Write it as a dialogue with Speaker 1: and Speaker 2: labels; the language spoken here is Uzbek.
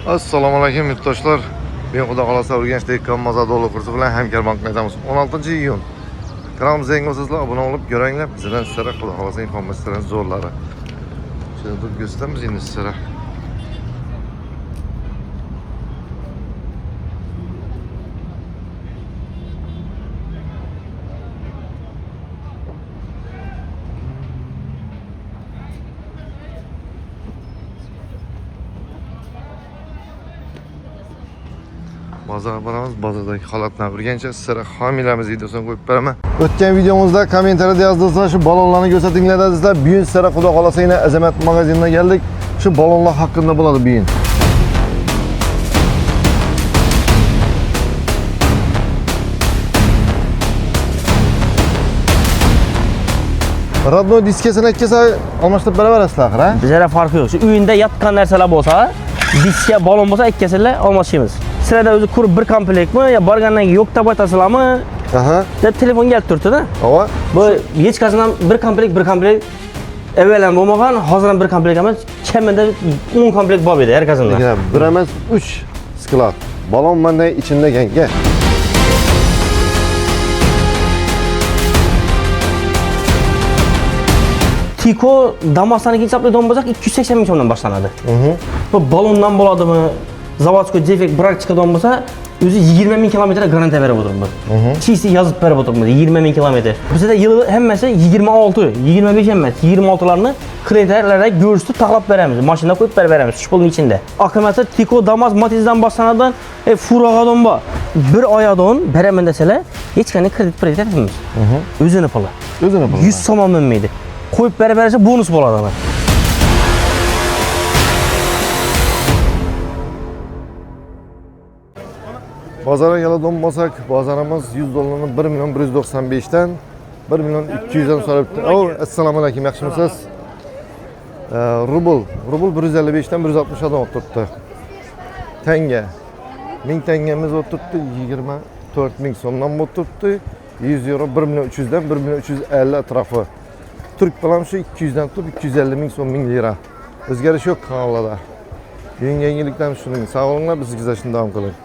Speaker 1: Assalomu alaykum yurtdoshlar. Men Xudo xolasa Urganchdagi Kammaza dolu kursi bilan hamkorbankda aytamiz. 16-iyun. Kanalimizni yangi bo'lsangizlar obuna bo'lib ko'ringlar. Bizdan sizlarga Xudo xolasa informatsiyalarni zo'rlari. Shuni deb ko'rsatamiz endi sizlarga. Bozor boramiz, bozordagi holatlarni bilgancha sizlarga homiylarimiz videosini qo'yib beraman. O'tgan videomizda kommentariyada yozdingizlar, shu balonlarni ko'rsatinglar dedingizlar. Bugun sizlarga Xudo xolasa yana Azamat magazindan keldik. Shu balonlar haqida bo'ladi bugun. Radno diskasini ikkisi almashtirib beraverasizlar, ha?
Speaker 2: Bizga farqi yo'q. Shu uyinda yotgan narsalar bo'lsa, diska balon bo'lsa ikkisini almashamiz. Sizlarda o'zi qurib bir komplektmi yo borgandan keyin yo'q deb aytasizlarmi?
Speaker 1: Aha.
Speaker 2: Deb telefon kelib turibdi-da.
Speaker 1: Ava.
Speaker 2: Bu hech qachon bir komplekt avval ham bo'lmagan, hozir ham bir komplekt emas, kamida 10 komplekt bor edi har qachonda.
Speaker 1: Bir emas 3 sklad. Balon mana ichida ekan.
Speaker 2: Tiko Damas'tan ikinci saplı don bo'lsa 280 ming so'mdan boshlanadi. Bu balondan bo'ladimi? Zavodskoy defekt praktika don bo'lsa, o'zi 20 ming kilometr garantiya berib o'tiribdi. Chisi yozib berib o'tiribdi 20 ming kilometr. Bizda yili hammasi 26, 25 emas, 26larni klientlarga ko'rsatib taqlab beramiz. Mashina qo'yib beramiz shu pulning ichida. Akkumulyator Tiko Damas Matiz'dan boshlanadan Furag'adon bor. Bir oyadon beraman desalar, hech qanday kredit etmaymiz. O'zini puli. 100 so'm minmaydi. Qo'yib bersa bonus bo'ladi ana.
Speaker 1: Bozorga keladigan bo'lsak, bozorimiz 100 dollarni 1 million 195 dan 1 million 200 dan so'rabdi. Assalomu alaykum, yaxshimisiz? Rubl 155 dan 160 dan o'tibdi. Tanga 1000 tangamiz o'tibdi, 24 ming so'mdan o'tibdi. 100 euro 1 million 300 dan 1 million 350 atrofi. Turk bilan shu 200 dan tutib 250 ming so'm 1000 lira. O'zgarish yo'q kanallarda. Yangiliklar shuning. Sog' bo'linglar, biz izlashni davom qiling.